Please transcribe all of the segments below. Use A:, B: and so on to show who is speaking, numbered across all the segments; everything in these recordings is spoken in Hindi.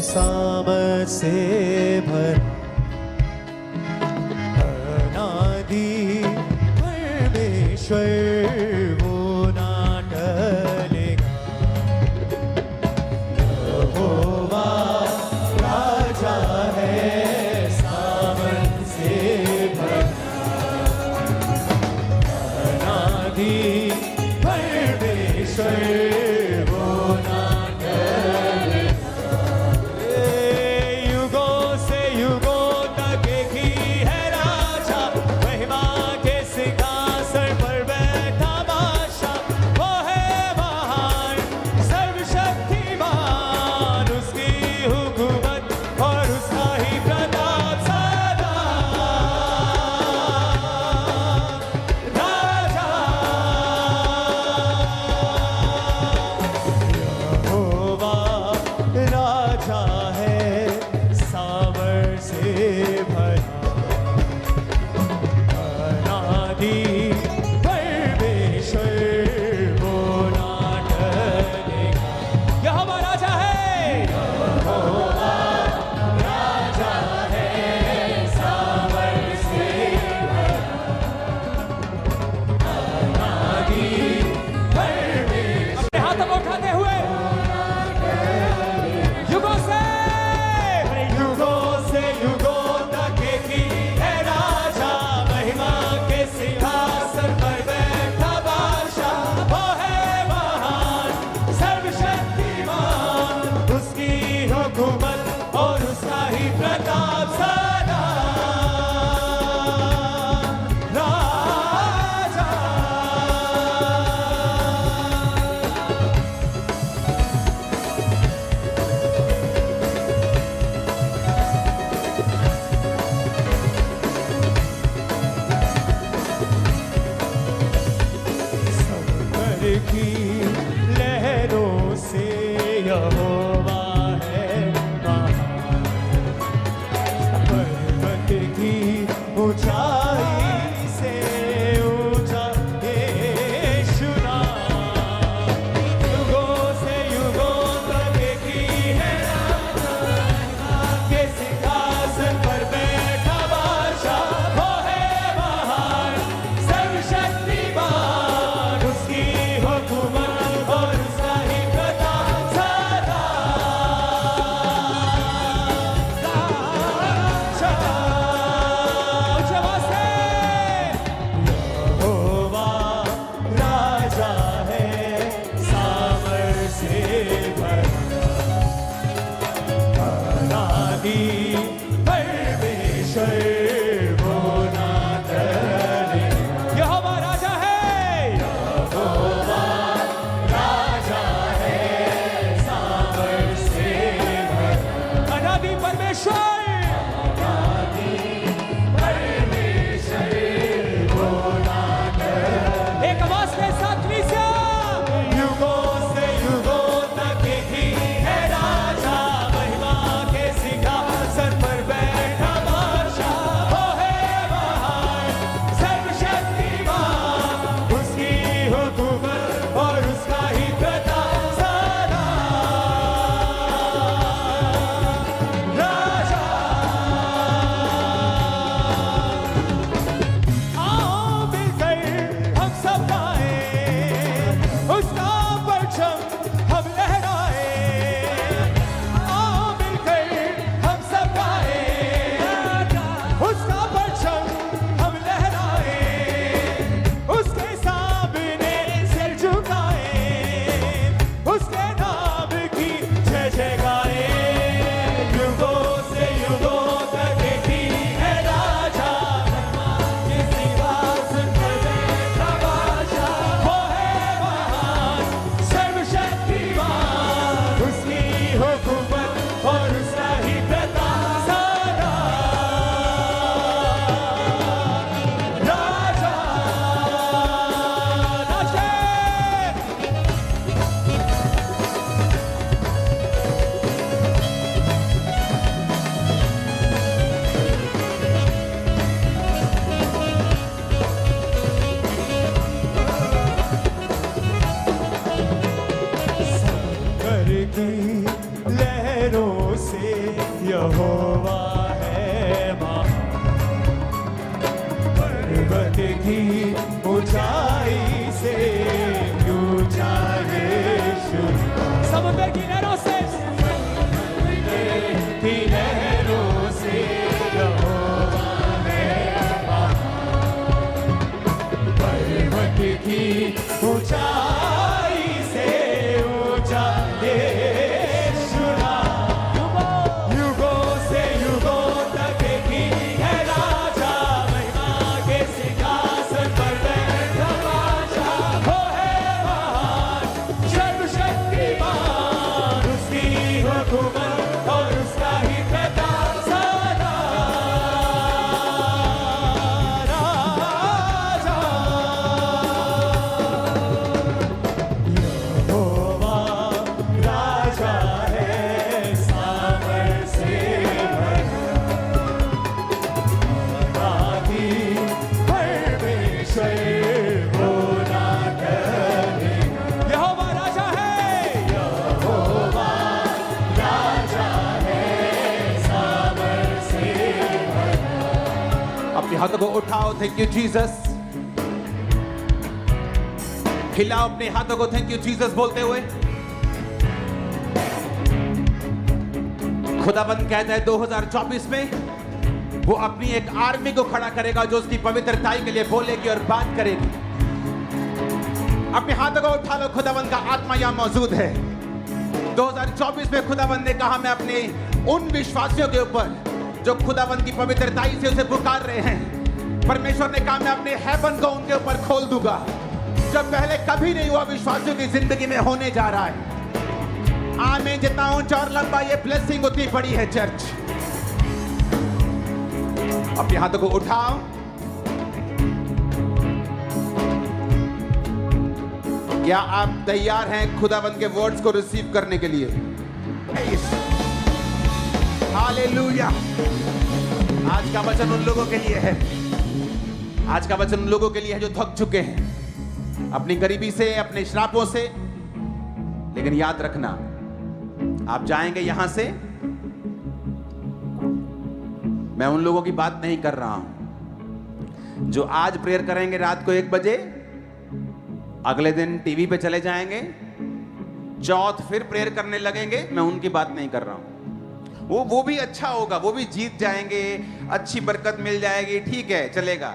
A: सामर्थ से भर अनादि परमेश्वर वो ना टलेगा। यहोवा राजा है सामर्थ से भरा अनादि परमेश्वर राजा यहोवा है महान, पर्वत की ऊंचाई से ऊंचा यीशु, समुद्र की लहरों से यहोवा है महान, पर्वत की ऊंचाई से ऊंचा यीशु नाम, युगों से युगों तक की है राजा, महिमा के सिंहासन पर बैठा बादशाह, वो है महान सर्वशक्तिमान, उसकी हुकूमत और उसका ही प्रताप सदा। यहोवा राजा है, सामर्थ से भरा, आदि परमेश्वर वो ना डरेगा। यहोवा राजा है, यहोवा राजा है, सामर्थ से भरा।
B: अपने हाथों को उठाओ, थैंक यू जीसस। हिलाओ अपने हाथों को, थैंक यू जीसस बोलते हुए। खुदाबंद कहता है 2024 में वो अपनी एक आर्मी को खड़ा करेगा जो उसकी पवित्रताई के लिए बोलेगी और बात करेगी। अपने हाथों को उठा लो, खुदाबंद का आत्मा यहां मौजूद है। 2024 में खुदाबंद ने कहा मैं अपने उन विश्वासियों के ऊपर जो खुदाबंद की पवित्रताई से उसे पुकार रहे हैं, परमेश्वर ने कहा मैं अपने हेवन को उनके ऊपर खोल दूंगा, जब पहले कभी नहीं हुआ विश्वासियों की जिंदगी में होने जा रहा है। आमीन। जितना ऊंचा और लंबा ये ब्लेसिंग उतनी बड़ी है चर्च। अपने हाथों को उठाओ, क्या आप तैयार हैं खुदाबंद के वर्ड्स को रिसीव करने के लिए? हालेलुया। आज का वचन उन लोगों के लिए है, आज का वचन उन लोगों के लिए है जो थक चुके हैं अपनी गरीबी से, अपने श्रापों से। लेकिन याद रखना, आप जाएंगे यहां से, मैं उन लोगों की बात नहीं कर रहा हूं जो आज प्रेयर करेंगे रात को 1 बजे, अगले दिन टीवी पे चले जाएंगे, चौथ फिर प्रेयर करने लगेंगे। मैं उनकी बात नहीं कर रहा हूं। वो भी अच्छा होगा, वो भी जीत जाएंगे, अच्छी बरकत मिल जाएगी, ठीक है चलेगा।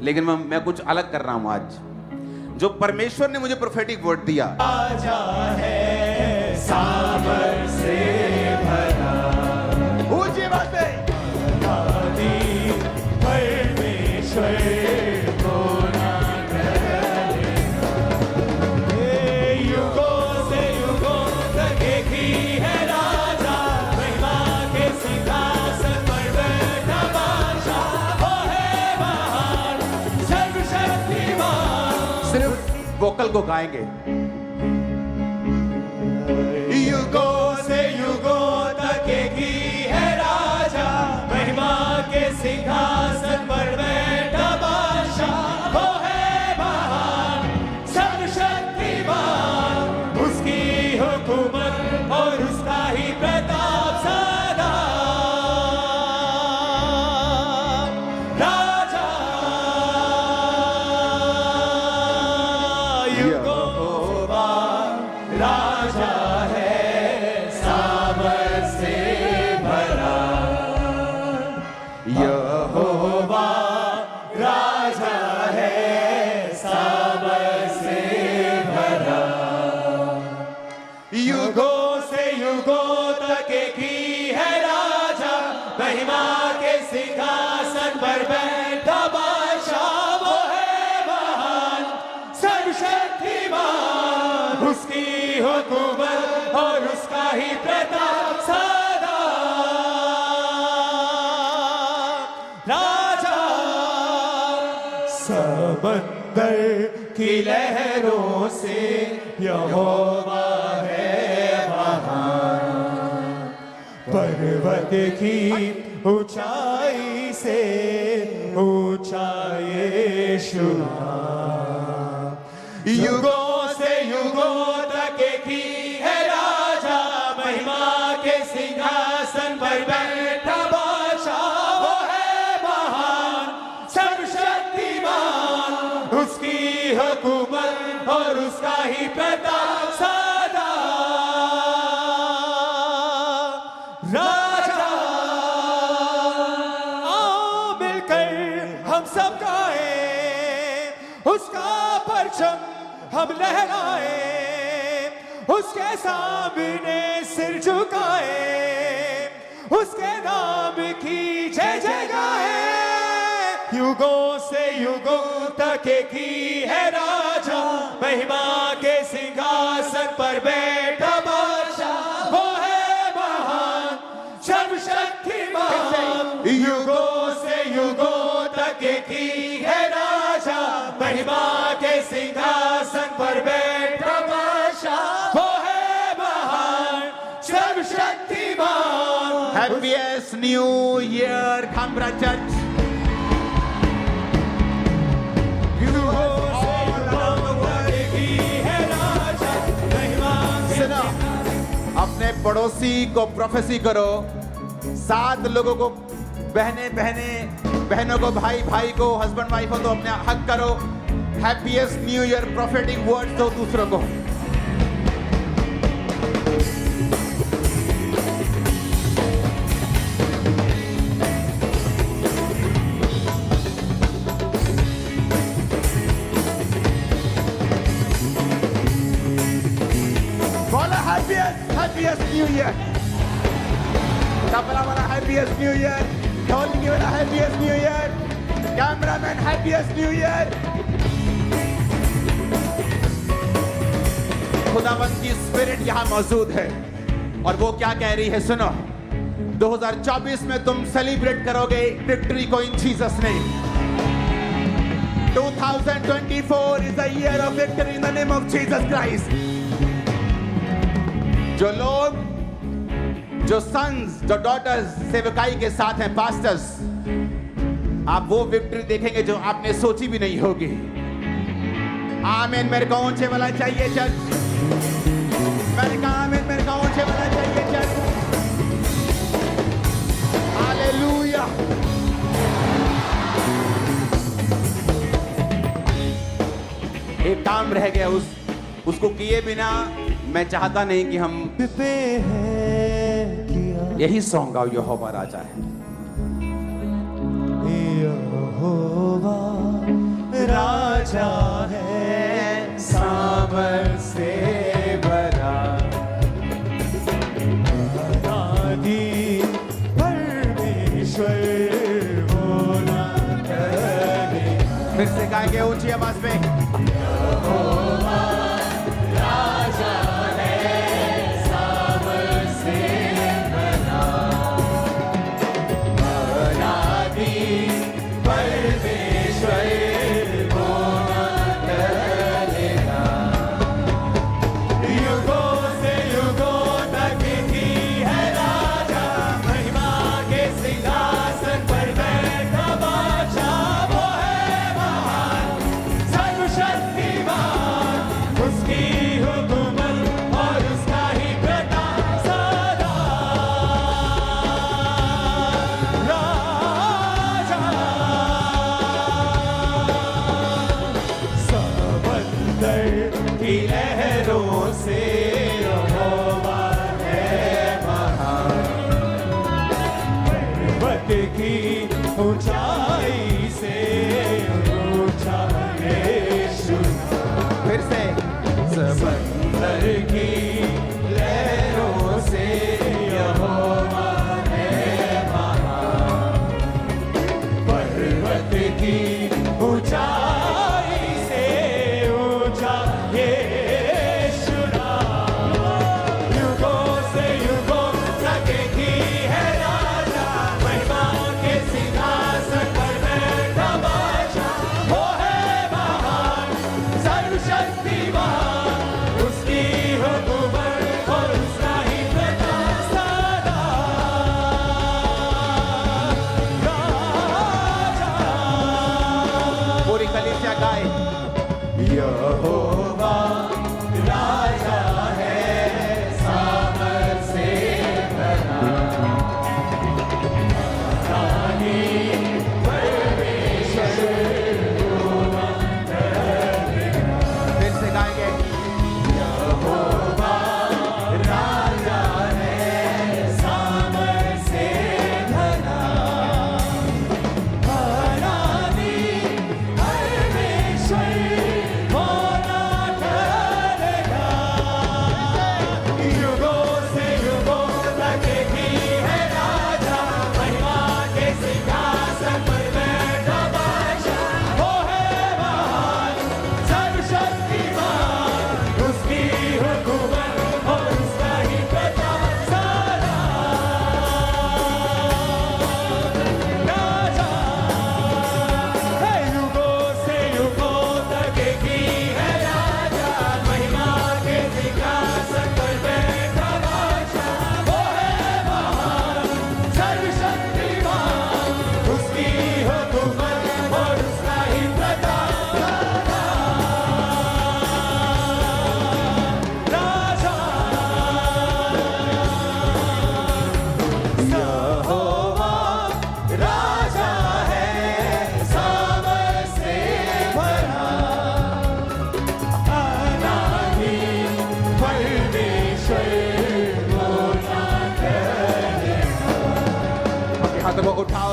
B: लेकिन मैं कुछ अलग कर रहा हूं आज, जो परमेश्वर ने मुझे प्रोफेटिक वर्ड दिया।
A: राजा है सामर्थ से भरा,
B: ऊंची बात है,
A: आदि परमेश्वर को ना डरेगा। ये युगों से युगों तक एक ही है राजा, महिमा के सिंहासन पर बैठा बादशाह, वो है महान सर्वशक्तिमान।
B: सिर्फ वोकल को गाएंगे।
A: युगों से युगों तक एक ही है राजा, महिमा के सिंहासन पर बैठा बादशाह, वो है महान सर्वशक्तिमान, उसकी हुकूमत और उसका ही प्रताप सदा। राजा यहोवा राजा है सामर्थ से भरा, यहोवा राजा है सामर्थ से भरा। युगों से युगों तक एक ही है राजा, महिमा के सिंहासन पर बैठा बादशाह, वो है महान सर्वशक्तिमान, उसकी हुकूमत और उसका ही प्रताप सदा। राजा समंदर की लहरों से यहोवा है महान, पर्वत की ऊंचाई से ऊंचा यीशु नाम। युगों से युगों तक एक ही है राजा, महिमा के सिंहासन पर बैठा बादशाह वो है महान सर्वशक्तिमान उसकी हुकूमत और उसका ही प्रताप सदा राजा आओ मिलकर हम सब गाए उसका परचम हम लहराए उसके सामने सिर झुकाए उसके नाम की जय जय गाए युगों से युगों तक एक ही है राजा महिमा के सिंहासन पर बैठा बादशाह वो है महान सर्वशक्तिमान युगों से युगों तक एक ही है राजा महिमा के सिंहासन पर बैठा बादशाह वो है महान सर्वशक्तिमान
B: Happiest New Year, Khambra Church. सुनो, अपने पड़ोसी को प्रोफेसी करो 7 लोगों को बहनों को भाई को हस्बैंड वाइफ हो तो अपने हक करो happiest new year prophetic words दो दूसरों को Happiest New Year. Tapala wala happiest New Year. Dholi wala happiest New Year. Cameraman happiest New Year. खुदावंद की स्पिरिट यहाँ मौजूद है और वो क्या कह रही है सुनो 2024 में तुम सेलिब्रेट करोगे विक्ट्री को इन Jesus name 2024 is the year of victory in the name of Jesus Christ. जो लोग जो सन्स जो डॉटर्स सेवकाई के साथ हैं पास्टर्स आप वो विक्ट्री देखेंगे जो आपने सोची भी नहीं होगी आमीन मेरे को ऊंचे वाला चाहिए चर्च मैंने कहा आमीन मेरे को ऊंचे वाला चाहिए चर्च हालेलुया एक काम रह गया उसको किए बिना मैं चाहता नहीं कि हम यही सॉन्ग गाओ यहोवा राजा है
A: यहोवा राजा है सामर से भरा आदि परमेश्वर होना करे
B: फिर से गाएंगे ऊंची आवाज में
A: यहोवा राजा ऊंचाई से ऊंचा यीशु
B: फिर से
A: समंदर की लहरों से यहोवा है महान पर्वत की ऊंचाई से ऊंचा यीशु नाम युगों से युगों तक की है राजा महिमा के सिंहासन पर बैठा बादशाह वो है महान सर्वशक्तिमान उसकी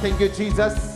B: Thank you, Jesus.